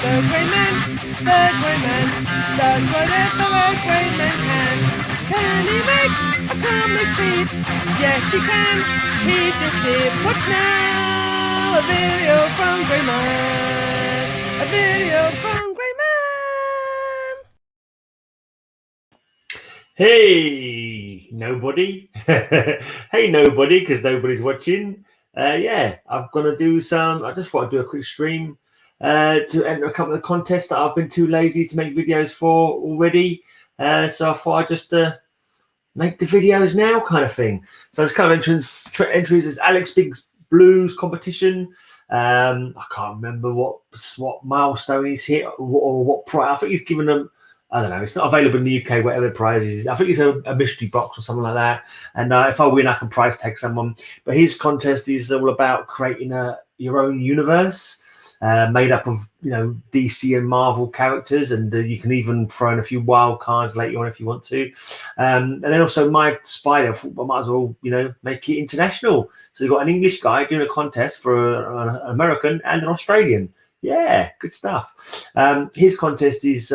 The great man, does whatever a great man can. Can he make a comic feed? Yes, he can. He just did. Watch now, a video from Great Man. A video from Great Man. Hey, nobody. Hey, nobody, because nobody's watching. Yeah, I'm going to do some. I just thought I'd do a quick stream to enter a couple of contests that I've been too lazy to make videos for already. So I thought I'd just make the videos now kind of thing. So it's kind of entries as AlexBigBlue's competition. I can't remember what milestone he's hit or what prize. I think he's given them. I don't know. It's not available in the UK, whatever the prize is. I think it's a mystery box or something like that. And if I win, I can prize tag someone. But his contest is all about creating your own universe made up of, DC and Marvel characters. And you can even throw in a few wild cards later on if you want to. And then also MadSpidey, I thought I might as well, make it international. So you've got an English guy doing a contest for an American and an Australian. Yeah, good stuff. His contest is...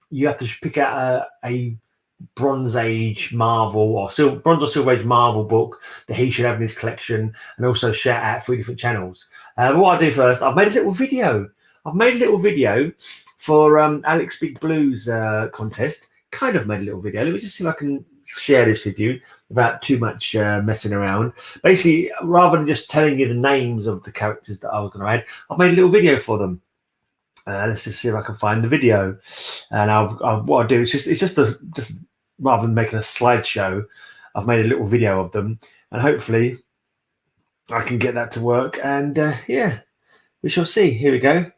you have to pick out a Bronze Age Marvel or Bronze or Silver Age Marvel book that he should have in his collection, and also shout out 3 different channels. But what I do first, I've made a little video. For AlexBigBlue's contest. Kind of made a little video. Let me just see if I can share this with you without too much messing around. Basically, rather than just telling you the names of the characters that I was going to add, I've made a little video for them. Let's just see if I can find the video. And what I do is just rather than making a slideshow, I've made a little video of them, and hopefully I can get that to work. And yeah, we shall see. Here we go.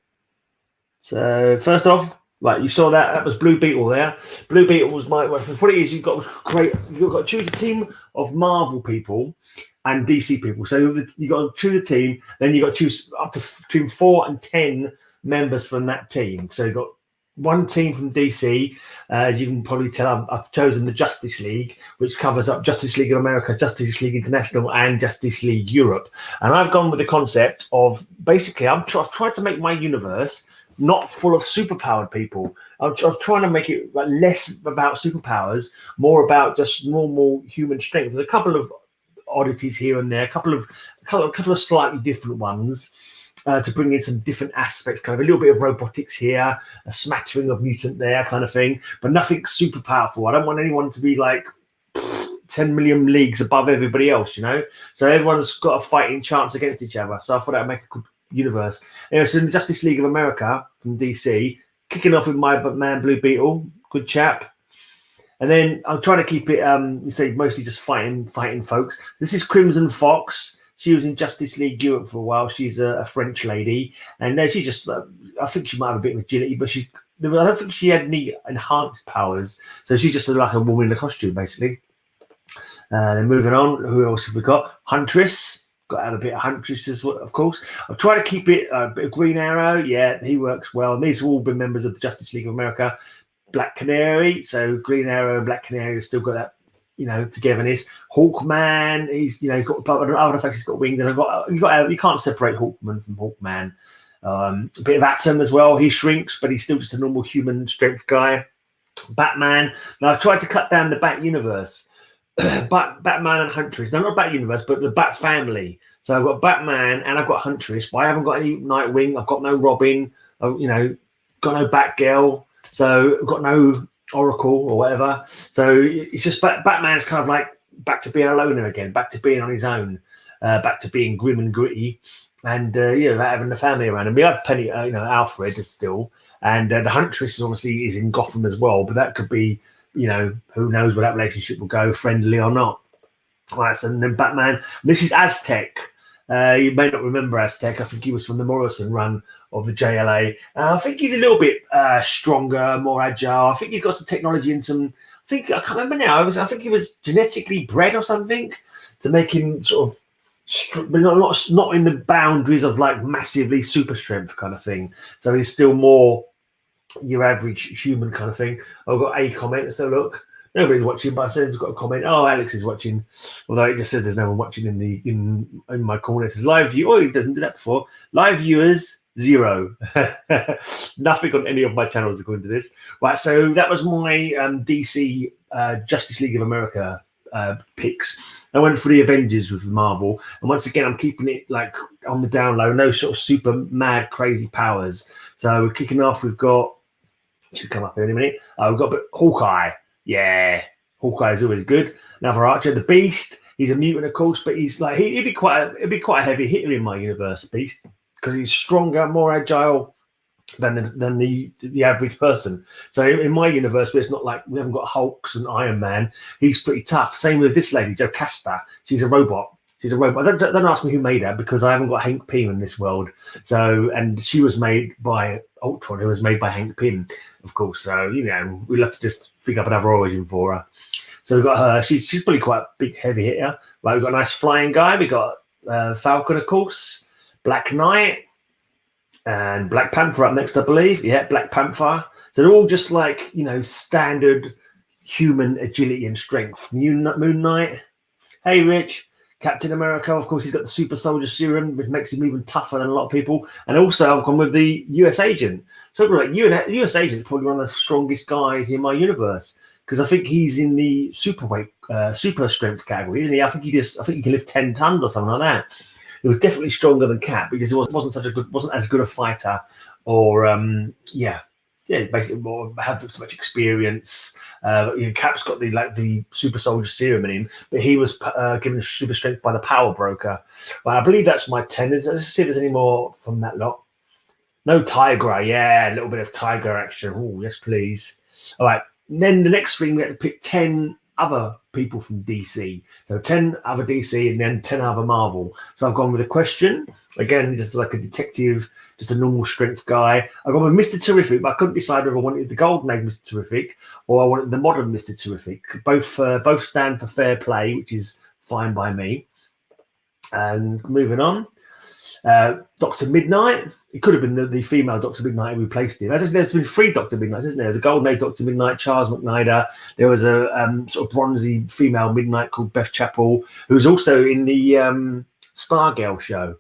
So first off, right, you saw that was Blue Beetle there. Blue Beetle was what it is. You've got to choose a team of Marvel people and DC people. So you got to choose a team. Then you got to choose up to between 4 and 10 members from that team. So you've got one team from DC. As you can probably tell, I've chosen the Justice League, which covers up Justice League of America, Justice League International, and Justice League Europe. And I've gone with the concept of basically I've tried to make my universe not full of superpowered people. I was trying to make it less about superpowers, more about just normal human strength. There's a couple of oddities here and there, a couple of slightly different ones. To bring in some different aspects, kind of a little bit of robotics here, a smattering of mutant there kind of thing, but nothing super powerful. I don't want anyone to be like 10 million leagues above everybody else, So everyone's got a fighting chance against each other. So I thought that would make a good universe. Anyway, so in the Justice League of America from DC, kicking off with my man Blue Beetle, good chap. And then I'm trying to keep it, mostly just fighting folks. This is Crimson Fox. She was in Justice League Europe for a while. She's a French lady, and she just, I think she might have a bit of agility, but I don't think she had any enhanced powers. So she's just like a woman in a costume, basically. Then moving on, who else have we got? Huntress. Got to have a bit of Huntress as well, of course. I've tried to keep it a bit of Green Arrow. Yeah, he works well. And these have all been members of the Justice League of America. Black Canary. So Green Arrow and Black Canary have still got that, togetherness. Hawkman, he's got other effects. He's got wings, and you can't separate Hawkman from Hawkman. A bit of Atom as well. He shrinks, but he's still just a normal human strength guy. Batman. Now I've tried to cut down the Bat universe, but Batman and Huntress. No, not Bat universe, but the Bat family. So I've got Batman and I've got Huntress. But I haven't got any Nightwing. I've got no Robin. I've, got no Batgirl. So I've got no Oracle or whatever. So it's just Batman's kind of like back to being a loner again, back to being on his own, back to being grim and gritty, and without having the family around him. We have plenty, Alfred is still, and the Huntress obviously is in Gotham as well, but that could be, who knows where that relationship will go, friendly or not. Right, so then Batman. This is Aztec. You may not remember Aztec. I think he was from the Morrison run of the JLA. I think he's a little bit stronger, more agile. I think he's got some technology and some. I can't remember now. I think he was genetically bred or something to make him sort of, but not in the boundaries of like massively super strength kind of thing. So he's still more your average human kind of thing. I've got a comment. So look. Nobody's watching, but I said it's got a comment. Oh, Alex is watching, although it just says there's no one watching in my corner. It says live view. Oh, he doesn't do that before. Live viewers 0. Nothing on any of my channels according to this. Right, so that was my DC Justice League of America picks. I went for the Avengers with Marvel, and once again, I'm keeping it like on the down low, no sort of super mad crazy powers. So we're kicking off. We've got, should come up here in a minute. We've got Hawkeye. Yeah, Hawkeye is always good. Another Archer, the Beast. He's a mutant, of course, but he's like he'd be quite a heavy hitter in my universe, Beast, because he's stronger, more agile than the average person. So in my universe, where it's not like we haven't got Hulks and Iron Man, he's pretty tough. Same with this lady, Jocasta. She's a robot. Don't ask me who made her, because I haven't got Hank Pym in this world. So, and she was made by Ultron, who was made by Hank Pym, of course. So, you know, we'll have to just figure up another origin for her. So we've got her. She's probably quite a big, heavy hitter. Right, we've got a nice flying guy. We've got Falcon, of course, Black Knight, and Black Panther up next, I believe. Yeah, Black Panther. So they're all just like, you know, standard human agility and strength. Moon Knight. Hey, Rich. Captain America, of course, he's got the super soldier serum, which makes him even tougher than a lot of people. And also, I've gone with the US agent. So, like, US agent is probably one of the strongest guys in my universe, because I think he's in the super strength category, isn't he? I think he can lift 10 tons or something like that. He was definitely stronger than Cap, because he wasn't as good a fighter, or basically more have so much experience. Cap's got the super soldier serum in him, but he was given super strength by the power broker. Well, I believe that's my 10. Let's see if there's any more from that lot. No Tigra, yeah, a little bit of Tiger action. Oh, yes, please. All right. And then the next thing, we had to pick 10 other people from DC. So 10 other DC and then 10 other Marvel. So I've gone with a question. Again, just like a detective, just a normal strength guy. I've gone with Mr. Terrific, but I couldn't decide whether I wanted the golden age Mr. Terrific or I wanted the modern Mr. Terrific. Both stand for fair play, which is fine by me. And moving on. Dr. Midnight. It could have been the female Dr. Midnight who replaced him. There's been 3 Dr. Midnights, isn't there? There's a golden age Dr. Midnight, Charles McNider. There was a sort of bronzy female Midnight called Beth Chappell, who's also in the Stargirl show,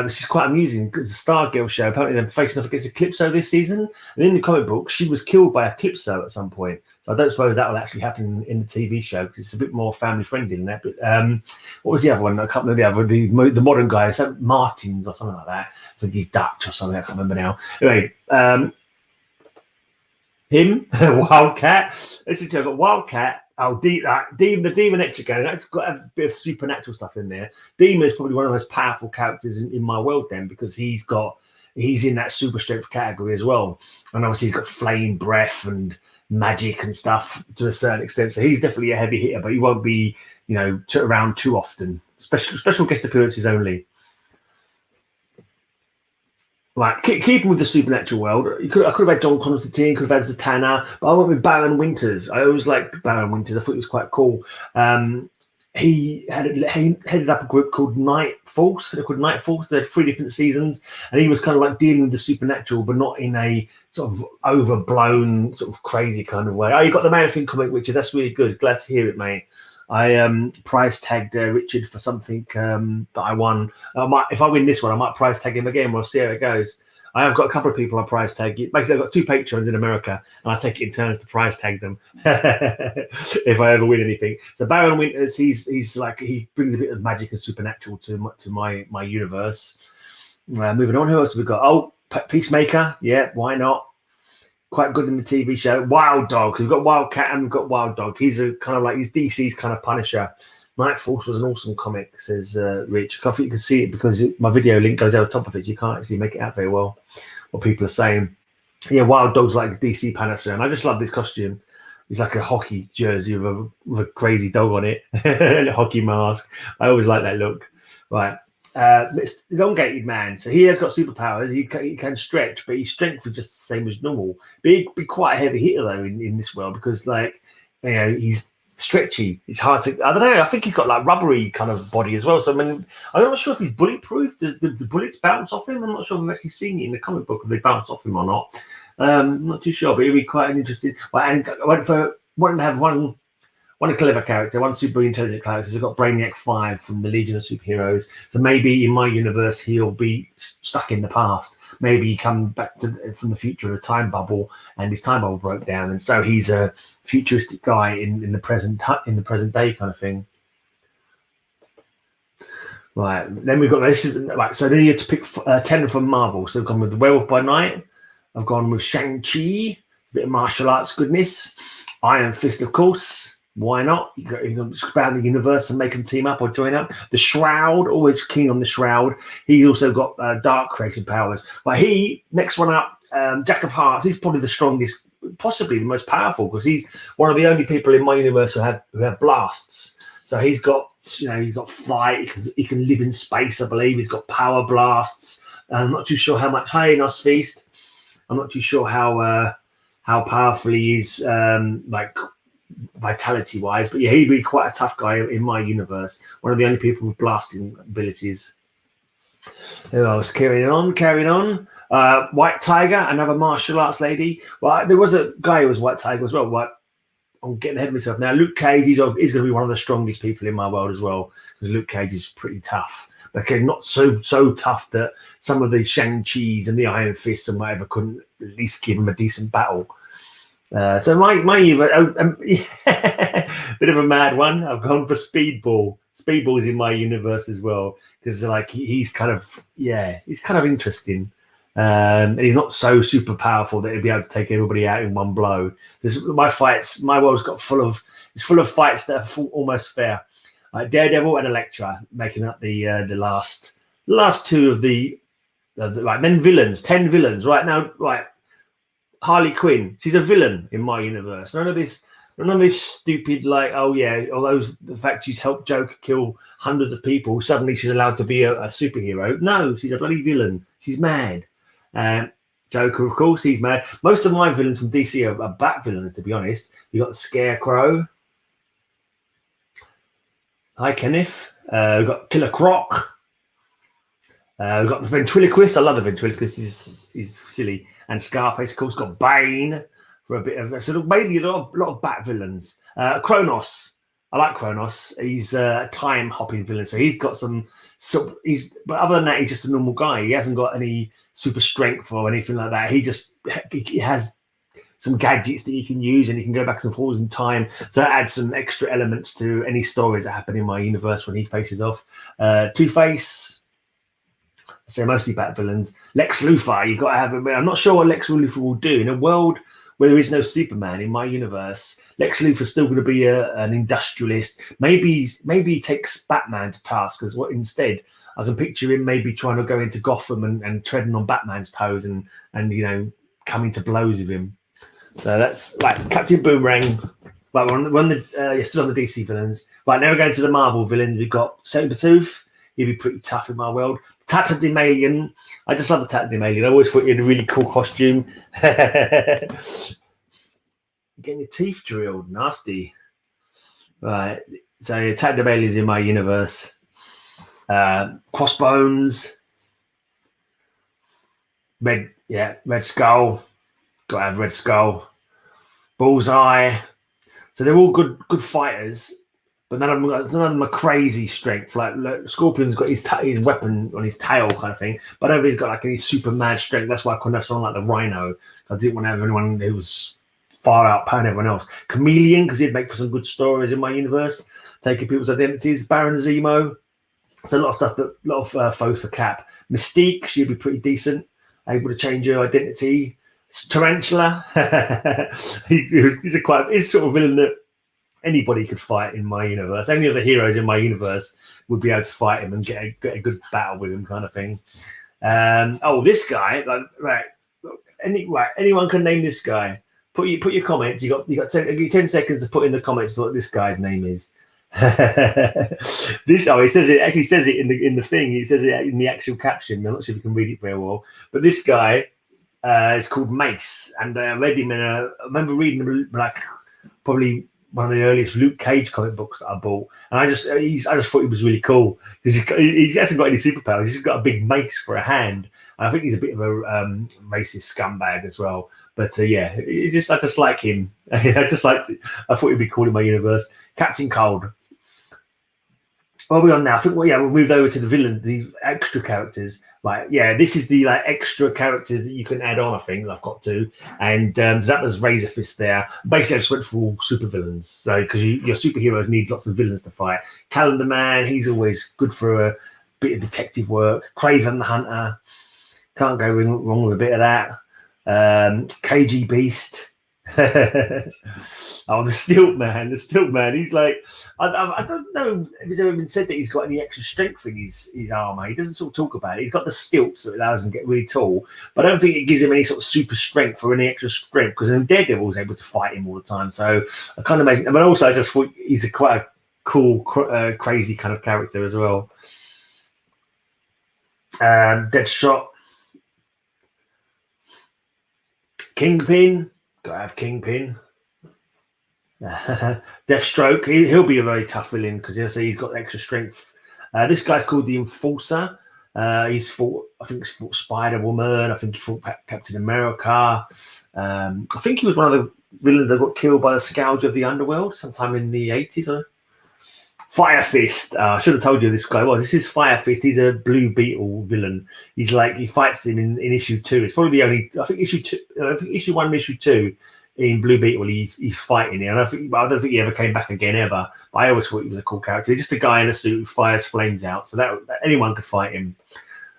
which is quite amusing, because the Stargirl show, apparently they're facing off against Eclipso this season. And in the comic book, she was killed by Eclipso at some point. So I don't suppose that will actually happen in the TV show, because it's a bit more family friendly than that. But what was the other one? I can't remember the other. The modern guy, Martins or something like that. I think he's Dutch or something. I can't remember now. Anyway, him, Wildcat. This is I've got Wildcat. Oh, the Demon Extra. I've got a bit of supernatural stuff in there. Demon is probably one of the most powerful characters in my world, then, because he's in that super strength category as well. And obviously he's got flame breath and magic and stuff to a certain extent. So he's definitely a heavy hitter, but he won't be, around too often. Special guest appearances only. Right, keeping with the supernatural world, I could have had John Constantine, could have had Zatanna, but I went with Baron Winters. I always liked Baron Winters. I thought he was quite cool. He headed up a group called Night Force. They had 3 different seasons, and he was kind of like dealing with the supernatural, but not in a sort of overblown, sort of crazy kind of way. Oh, you got the Man of Thing comic, Richard. That's really good. Glad to hear it, mate. I prize tagged Richard for something that I won. If I win this one, I might prize tag him again. We'll see how it goes. I have got a couple of people I prize tag. Basically, I've got 2 patrons in America, and I take it in turns to prize tag them if I ever win anything. So Baron Winters, he's like, he brings a bit of magic and supernatural to my universe. Moving on, who else have we got? Oh, Peacemaker. Yeah, why not? Quite good in the TV show. Wild Dog. So we've got Wildcat and we've got Wild Dog. He's he's DC's kind of Punisher. Night Force was an awesome comic, says Rich. I think you can see it because my video link goes over the top of it. So you can't actually make it out very well what people are saying. Yeah, Wild Dog's like DC Punisher, and I just love this costume. He's like a hockey jersey with a crazy dog on it and a hockey mask. I always like that look. Right. Elongated man, so he has got superpowers. He can stretch, but his strength is just the same as normal. Be quite a heavy hitter though in this world, because he's stretchy. It's hard to. I don't know. I think he's got like rubbery kind of body as well. So I'm not sure if he's bulletproof. The bullets bounce off him. I'm not sure if I've actually seen it in the comic book if they bounce off him or not. I'm not too sure, but it'd be quite an interesting. And I wanted to have one one clever character, one super intelligent character. So we've got Brainiac 5 from the Legion of Superheroes. So maybe in my universe he'll be stuck in the past. Maybe he come back from the future of a time bubble, and his time bubble broke down, and so he's a futuristic guy in the present day kind of thing. Right, then we've got this is right. So then you have to pick 10 from Marvel. So I've gone with the Werewolf by Night. I've gone with Shang-Chi, a bit of martial arts goodness. Iron Fist, of course. Why not? You can expand the universe and make them team up or join up. The Shroud, always keen on the Shroud. He's also got dark creation powers. But next one up, Jack of Hearts. He's probably the strongest, possibly the most powerful, because he's one of the only people in my universe who have blasts. So he's got, he's got flight. He can live in space, I believe. He's got power blasts. I'm not too sure how much. Hey, Nos Feast. I'm not too sure how powerful he is, like vitality wise, but yeah, he'd be quite a tough guy in my universe. One of the only people with blasting abilities. Who else? Carrying on. White Tiger, another martial arts lady. Well, there was a guy who was White Tiger as well. I'm getting ahead of myself now. Luke Cage, he's going to be one of the strongest people in my world as well, because Luke Cage is pretty tough. But okay, not so tough that some of the Shang-Chis and the Iron Fists and whatever couldn't at least give him a decent battle. So my bit of a mad one. I've gone for Speedball. Speedball's in my universe as well, because like he's kind of interesting. And he's not so super powerful that he'll be able to take everybody out in one blow. My world's full of fights that are almost fair. Daredevil and Elektra making up the last two of the right. Then villains, 10 villains right now. Right, Harley Quinn, she's a villain in my universe. None of this stupid the fact she's helped Joker kill hundreds of people, suddenly she's allowed to be a superhero. No, she's a bloody villain. She's mad. Joker, of course, he's mad. Most of my villains from DC are bat villains, to be honest. You got the Scarecrow. Hi, Kenneth. We've got Killer Croc. We've got the Ventriloquist. I love the Ventriloquist. He's silly. And Scarface, of course, got Bane for a bit of... So mainly a lot of bat villains. Kronos. I like Kronos. He's a time-hopping villain. So he's got some... But other than that, he's just a normal guy. He hasn't got any super strength or anything like that. He has some gadgets that he can use, and he can go back and forth in time. So that adds some extra elements to any stories that happen in my universe when he faces off. Two-Face, I say mostly bat villains. Lex Luthor, you've got to have him. I'm not sure what Lex Luthor will do. In a world where there is no Superman in my universe, Lex Luthor's still going to be an industrialist. Maybe he takes Batman to task as what instead. I can picture him maybe trying to go into Gotham and treading on Batman's toes and coming to blows with him. So that's like Captain Boomerang. Right, we're still on the DC villains. Right, now we're going to the Marvel villains. We've got Sabretooth. He'd be pretty tough in my world. Tatterdemalion. I just love the Tatterdemalion. I always thought he had a really cool costume. Getting your teeth drilled. Nasty. Right, so Tatterdemalions in my universe. Crossbones. Red Skull. Got to have Red Skull. Bullseye. So they're all good fighters, but none of them are crazy strength. Like Scorpion's got his weapon on his tail kind of thing, but I don't think he's got like any super mad strength. That's why I couldn't have someone like the Rhino. I didn't want to have anyone who was far outpowering everyone else. Chameleon, because he'd make for some good stories in my universe, taking people's identities. Baron Zemo. So a lot of stuff, a lot of foes for Cap. Mystique, she'd be pretty decent, able to change her identity. Tarantula, he's sort of villain that anybody could fight in my universe. Any of the heroes in my universe would be able to fight him and get a good battle with him, kind of thing. This guy, anyone can name this guy. Put your comments. You got 10 seconds to put in the comments what this guy's name is. He says it. Actually, says it in the thing. He says it in the actual caption. I'm not sure if you can read it very well, but this guy. It's called Mace, and I read him I remember reading him like probably one of the earliest Luke Cage comic books that I bought, and I just thought he was really cool because he hasn't got any superpowers. He's just got a big mace for a hand. And I think he's a bit of a racist scumbag as well. But yeah, I just like him. I thought he'd be cool in my universe. Captain Cold. Where are we on now? I think we'll move over to the villains, these extra characters. Like, yeah, this is the like extra characters that you can add on. I think I've got to, and so that was Razor Fist there. Basically, I just went for all super villains. So because your superheroes need lots of villains to fight. Calendar Man, he's always good for a bit of detective work. Craven the Hunter, can't go wrong with a bit of that. KG Beast. Oh, the Stilt Man. He's like, I don't know if it's ever been said that he's got any extra strength in his armor. He doesn't sort of talk about it. He's got the stilts that allows him to get really tall, but I don't think it gives him any sort of super strength or any extra strength, because then Daredevil's able to fight him all the time. So I kind of imagine, but also I just thought he's quite a cool, crazy kind of character as well. Deadshot, Kingpin. Gotta have Kingpin. Deathstroke, he'll be a very tough villain because he's got extra strength. This guy's called the Enforcer. He's fought Spider-Woman. I think he fought Captain America. I think he was one of the villains that got killed by the Scourge of the Underworld sometime in the 80s. Fire Fist. I should have told you this guy was. This is Fire Fist. He's a Blue Beetle villain. He's like, he fights him in issue 2. It's probably the only, I think issue 1 and issue 2 in Blue Beetle, he's fighting here. And I don't think he ever came back again ever. But I always thought he was a cool character. He's just a guy in a suit who fires flames out. So that anyone could fight him.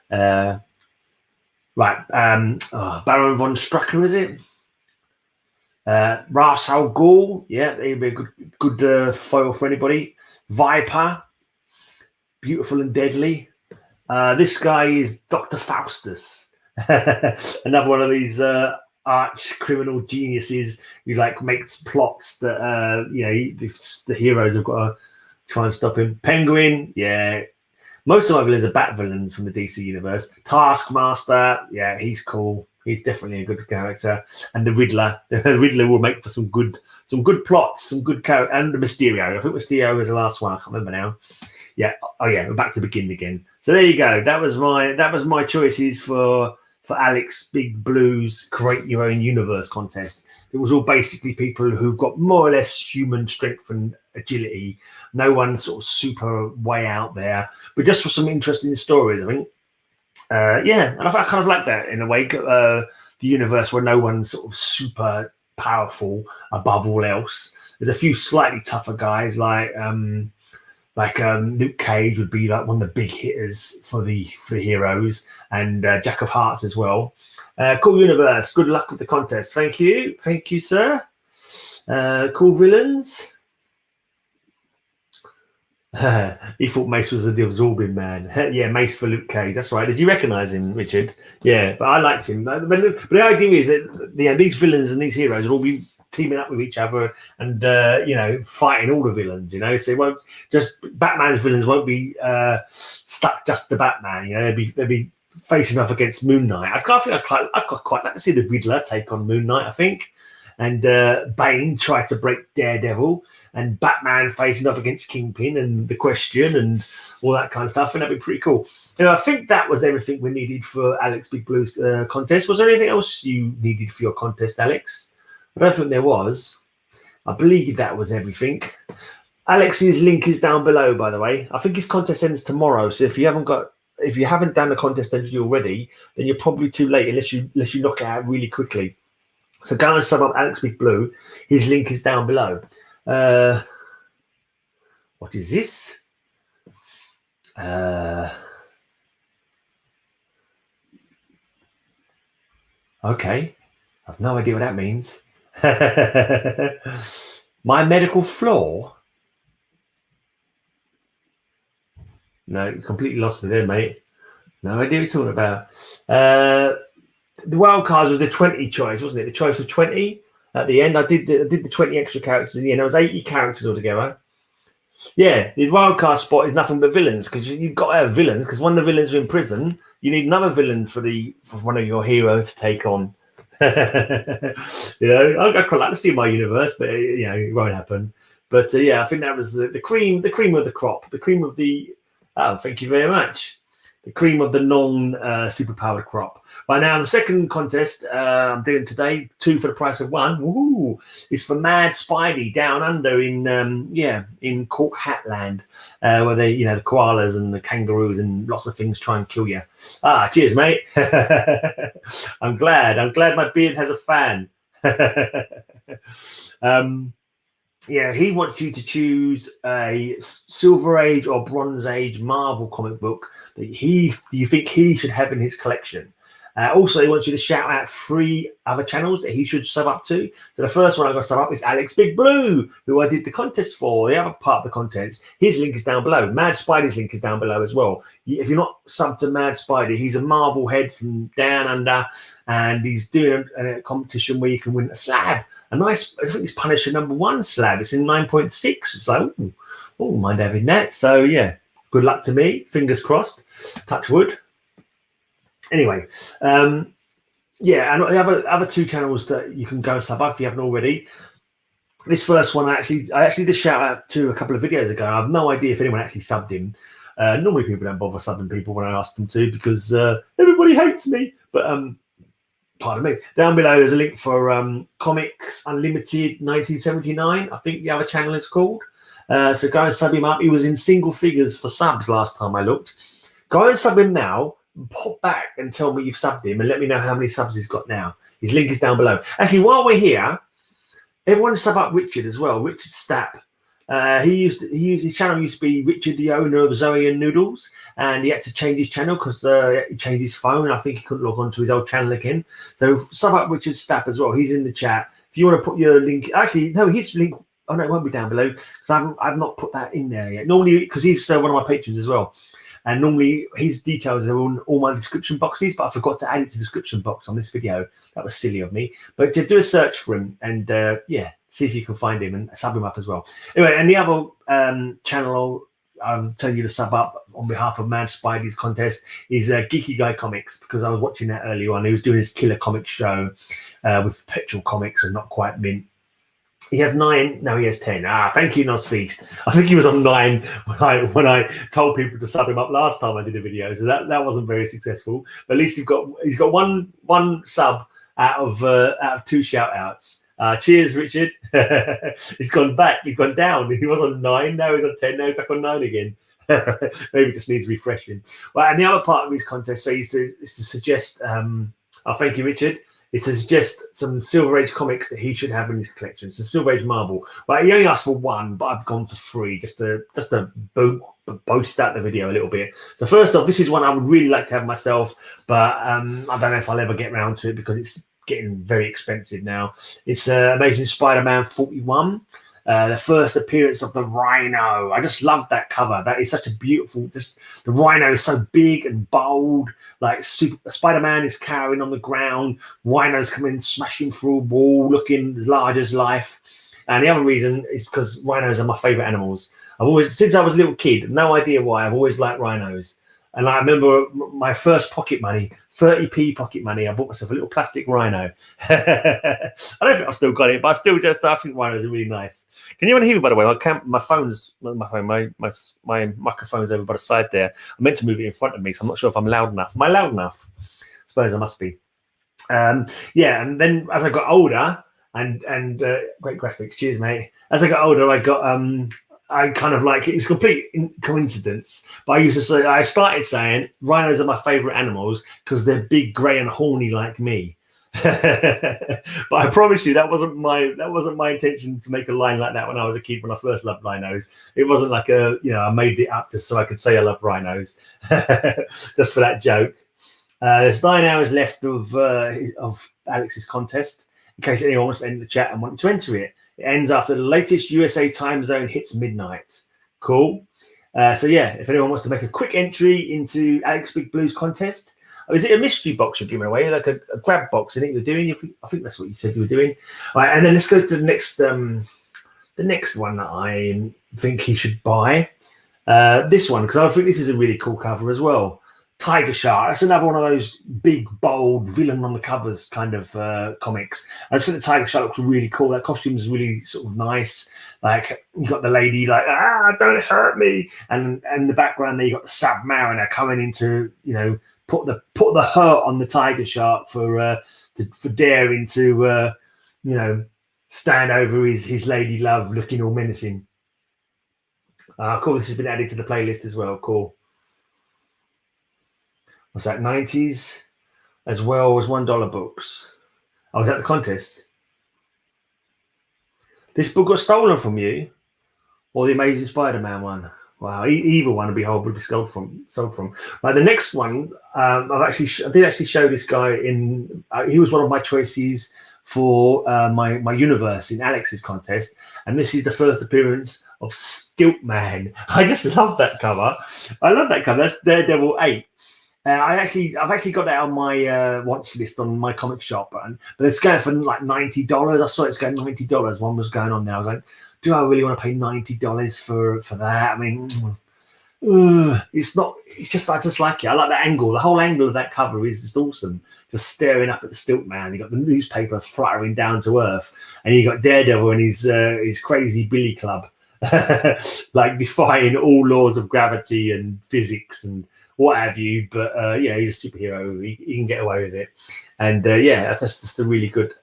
Baron von Strucker, is it? Ra's al Ghul. Yeah, he'd be a good foil for anybody. Viper, beautiful and deadly. This guy is Dr. Faustus, another one of these arch criminal geniuses who like makes plots that the heroes have got to try and stop him. Penguin, yeah. Most of my villains are Bat villains from the DC universe. Taskmaster, yeah, he's cool. He's definitely a good character. And the Riddler. The Riddler will make for some good plots, some good character. And the Mysterio. I think Mysterio was the last one. I can't remember now. Yeah. Oh yeah, we're back to begin again. So there you go. That was my choices for AlexBigBlue's Create Your Own Universe contest. It was all basically people who've got more or less human strength and agility. No one sort of super way out there, but just for some interesting stories, I think. And I kind of like that in a way. The universe where no one's sort of super powerful above all else. There's a few slightly tougher guys like Luke Cage would be like one of the big hitters for the heroes, and Jack of Hearts as well. Cool universe. Good luck with the contest. Thank you, sir. Cool villains. He thought Mace was the absorbing man. Yeah, Mace for Luke Cage. That's right. Did you recognise him, Richard? Yeah, but I liked him. But the idea is that these villains and these heroes will all be teaming up with each other and fighting all the villains. So it won't just Batman's villains won't be stuck just to Batman. They'll be facing off against Moon Knight. I'd quite like to see the Riddler take on Moon Knight. I think, and Bane try to break Daredevil. And Batman facing off against Kingpin and the Question and all that kind of stuff. And that'd be pretty cool. I think that was everything we needed for AlexBigBlue's contest. Was there anything else you needed for your contest, Alex? I don't think there was. I believe that was everything. Alex's link is down below, by the way. I think his contest ends tomorrow. So if you haven't done the contest entry already, then you're probably too late unless you knock it out really quickly. So go and sub up AlexBigBlue. His link is down below. What is this? Okay. I've no idea what that means. My medical floor? No, you completely lost me there, mate. No idea what you're talking about. The wild cards was the 20 choice, wasn't it? The choice of 20. At the end, I did the 20 extra characters in the end. There was 80 characters altogether. Yeah, the wildcard spot is nothing but villains, because you've got to have villains, because when the villains are in prison, you need another villain for one of your heroes to take on. I'd quite like to see my universe, but it won't happen. But I think that was the cream of the crop, the cream of the. Oh, thank you very much. the cream of the non-superpowered crop. Right now, the second contest I'm doing today, 2 for the price of 1. Woohoo! Is for MadSpidey down under in in Cork Hatland, where they, the koalas and the kangaroos and lots of things try and kill you. Cheers, mate. I'm glad my beard has a fan. He wants you to choose a Silver Age or Bronze Age Marvel comic book that you think he should have in his collection. Also, he wants you to shout out 3 other channels that he should sub up to. So the first one I'm going to sub up is AlexBigBlue, who I did the contest for. The other part of the contest, his link is down below. MadSpidey's link is down below as well. If you're not subbed to MadSpidey, he's a Marvel head from down under, and he's doing a competition where you can win a slab. A nice, I think it's Punisher #1 slab. It's in 9.6. It's like, oh, mind having that. So yeah, good luck to me. Fingers crossed. Touch wood. Anyway, and the other 2 channels that you can go and sub up if you haven't already. This first one, I actually did shout out to a couple of videos ago. I have no idea if anyone actually subbed him. Normally people don't bother subbing people when I ask them to because everybody hates me. But pardon me. Down below there's a link for Comics Unlimited 1979. I think the other channel is called. So go and sub him up. He was in single figures for subs last time I looked. Go and sub him now. Pop back and tell me you've subbed him and let me know how many subs he's got now. His link is down below. Actually, while we're here, everyone sub up Richard as well. Richard Stapp. His channel used to be Richard, the owner of Zoe and Noodles, and he had to change his channel because he changed his phone. I think he couldn't log on to his old channel again. So sub up Richard Stapp as well. He's in the chat. If you want to put your link, actually no, his link. Oh no, it won't be down below because I've not put that in there yet. Normally, because he's one of my patrons as well. And normally his details are on all my description boxes, but I forgot to add it to the description box on this video. That was silly of me. But to do a search for him and see if you can find him and sub him up as well. Anyway, and the other channel I'm telling you to sub up on behalf of MadSpidey's contest is Geeky Guy Comics, because I was watching that earlier on. He was doing his killer comic show with Petrol Comics and Not Quite Mint. He has 9. No, he has 10. Thank you, Nosfeast. I think he was on 9 when I told people to sub him up last time I did a video. So that wasn't very successful. But at least he's got one sub out of 2 shout outs. Cheers, Richard. He's gone back. He's gone down. He was on 9. Now he's on 10. Now he's back on 9 again. Maybe just needs refreshing. Right, and the other part of these contests is to suggest. Thank you, Richard. Is to suggest some Silver Age comics that he should have in his collection. So Silver Age Marvel. Right, he only asked for 1, but I've gone for 3 just to boast out the video a little bit. So first off, this is one I would really like to have myself, but I don't know if I'll ever get around to it because it's getting very expensive now. It's Amazing Spider-Man 41. The first appearance of the Rhino. I just love that cover. That is such a beautiful. The Rhino is so big and bold. Like Spider-Man is cowering on the ground. Rhino's coming smashing through a wall, looking as large as life. And the other reason is because rhinos are my favorite animals. I've always, since I was a little kid, no idea why, I've always liked rhinos. And I remember my first pocket money, 30p pocket money, I bought myself a little plastic rhino. I don't think I've still got it, but I think rhinos are really nice. Can you hear me, by the way? My microphone's over by the side there. I meant to move it in front of me, so I'm not sure if I'm loud enough. Am I loud enough? I suppose I must be. And then as I got older, and great graphics, cheers, mate. As I got older, I kind of like it. It's complete coincidence, but I started saying rhinos are my favorite animals because they're big, grey, and horny like me. But I promise you, that wasn't my intention to make a line like that when I was a kid. When I first loved rhinos, it wasn't like I made it up just so I could say I love rhinos, just for that joke. There's 9 hours left of Alex's contest. In case anyone wants to enter the chat and wants to enter it. It ends after the latest USA time zone hits midnight. Cool. So yeah, if anyone wants to make a quick entry into AlexBigBlue's contest, is it a mystery box you're giving away, like a grab box? I think you're doing. I think that's what you said you were doing. All right, and then let's go to the next one that I think he should buy. This one, because I think this is a really cool cover as well. Tiger Shark. That's another one of those big, bold villain on the covers kind of comics. I just think the Tiger Shark looks really cool. That costume is really sort of nice. Like you got the lady like, don't hurt me, and in the background there you got the Submariner coming into, you know, put the hurt on the Tiger Shark for daring to you know, stand over his lady love, looking all menacing. Cool. This has been added to the playlist as well. Cool. What's that? 90s as well as $1 books. I was at the contest. This book got stolen from you, or the Amazing Spider-Man one. Wow, either one would be sold from. Right, the next one, I did actually show this guy in. He was one of my choices for my universe in Alex's contest, and this is the first appearance of Stiltman. I just love that cover. I love that cover. That's Daredevil 8. I've actually got that on my watch list on my comic shop, but it's going for like $90. I saw it's going $90. One was going on there. I was like, do I really want to pay $90 for that? I mean, it's not. It's just I just like it. I like the angle. The whole angle of that cover is just awesome. Just staring up at the Stiltman. You got the newspaper fluttering down to earth, and you got Daredevil and his crazy billy club, like defying all laws of gravity and physics and what have you, but yeah, he's a superhero. He can get away with it, and yeah, that's just a really good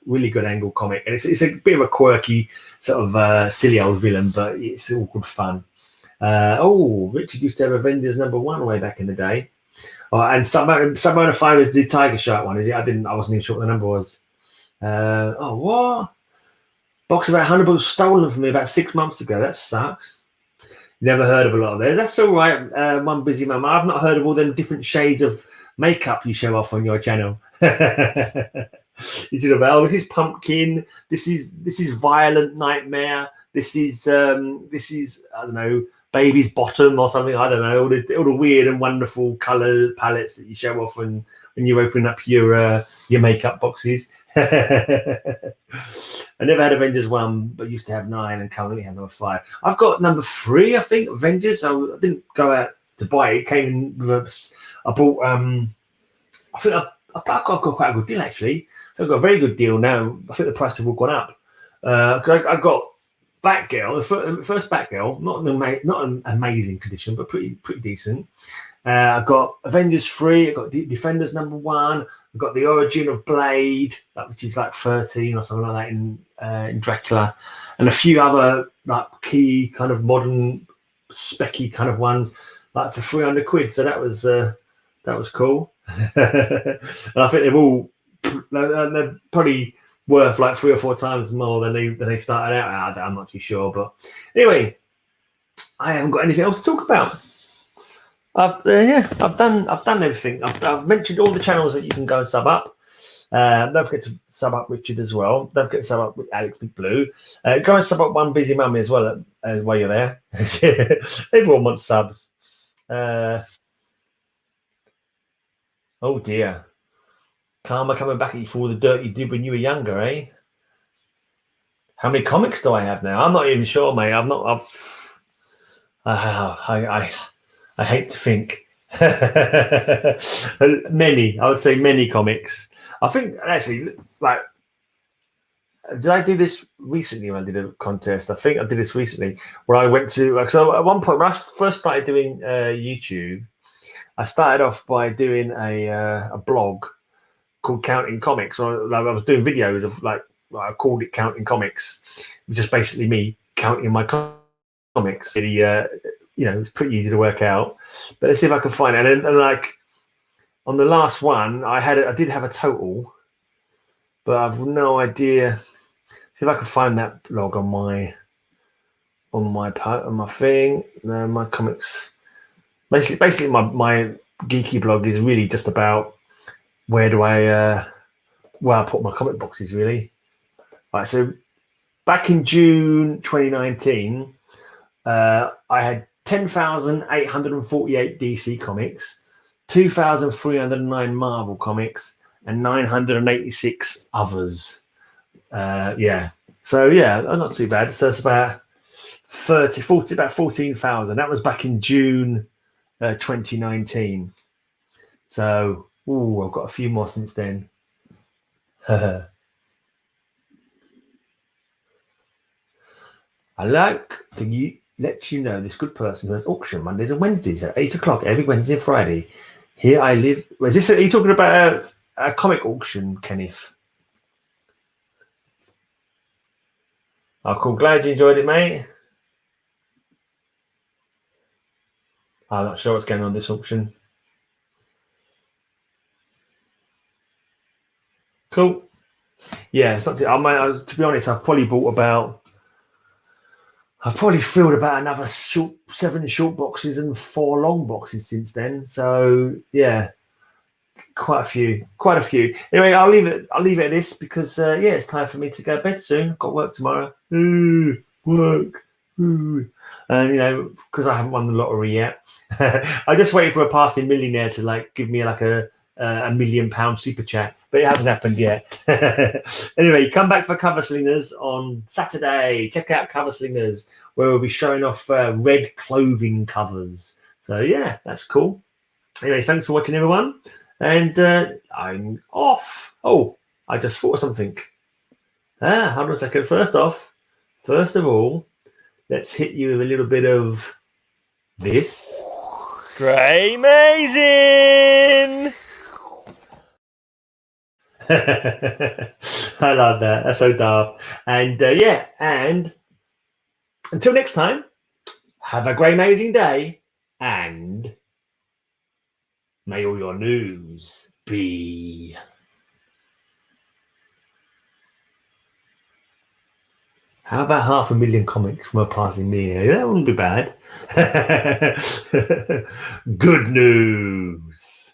angle comic. And it's a bit of a quirky sort of silly old villain, but it's all good fun. Richard used to have Avengers #1 way back in the day. And Submariner 5 is the Tiger Shark one, is it? I wasn't even sure what the number was. What? Box of about 100 books stolen from me about 6 months ago. That sucks. Never heard of a lot of those. That's all right. One busy mum. I've not heard of all them different shades of makeup you show off on your channel. This is pumpkin. This is violent nightmare. This is I don't know, baby's bottom or something. I don't know. All the weird and wonderful color palettes that you show off when you open up your makeup boxes. I never had Avengers 1, but used to have 9 and currently have number 5. I've got number 3, I think, Avengers. I didn't go out to buy it. It came in with I bought I think I got quite a good deal actually. I got a very good deal now. I think the price have all gone up. I got Batgirl, the first Batgirl, not an amazing condition, but pretty decent. I got Avengers 3. I got Defenders #1. I got the Origin of Blade, which is like 13 or something like that in Dracula, and a few other like key kind of modern specky kind of ones, like for £300. So that was cool. And I think they're probably worth like 3 or 4 times more than they started out. I'm not too sure, but anyway, I haven't got anything else to talk about. I've done everything. I've mentioned all the channels that you can go and sub up. Don't forget to sub up Richard as well. Don't forget to sub up with AlexBigBlue. Go and sub up One Busy Mummy as well while you're there. Everyone wants subs. Oh dear. Karma coming back at you for all the dirt you did when you were younger, eh? How many comics do I have now? I'm not even sure, mate. I hate to think. Many. I would say many comics. I think actually, like, did I do this recently when I did a contest? I think I did this recently where I went to. So at one point when I first started doing YouTube, I started off by doing a blog called Counting Comics. I was doing videos of I called it Counting Comics, which is basically me counting my comics. It's pretty easy to work out. But let's see if I can find it. And like on the last one, I did have a total, but I've no idea. See if I can find that blog on my thing. No, my comics. Basically, my geeky blog is really just about where I put my comic boxes, really. Right, so back in June 2019, I had 10,848 DC comics, 2,309 Marvel comics, and 986 others. So not too bad. So it's about 14,000. That was back in June 2019. So, I've got a few more since then. I like to let you know this good person who has auction Mondays and Wednesdays at 8 o'clock every Wednesday and Friday. Here I live. Are you talking about a comic auction, Kenneth? Oh, cool. Glad you enjoyed it, mate. I'm not sure what's going on this auction. Cool. Yeah, it's not. To be honest, I've probably filled about another 7 short boxes and 4 long boxes since then. So yeah, quite a few. Anyway, I'll leave it at this because it's time for me to go to bed soon. I've got work tomorrow. Work. And because I haven't won the lottery yet, I just waited for a passing millionaire to give me a £1 million super chat, but it hasn't happened yet. Anyway, come back for Cover Slingers on Saturday. Check out Cover Slingers, where we'll be showing off red clothing covers. So yeah, that's cool. Anyway, thanks for watching, everyone, and I'm off. Oh, I just thought of something. Hold on a second. First of all, let's hit you with a little bit of this. Great, amazing. I love that. That's so daft. And and until next time, have a great, amazing day, and may all your news be. How about 500,000 comics from a passing millionaire? That wouldn't be bad. Good news.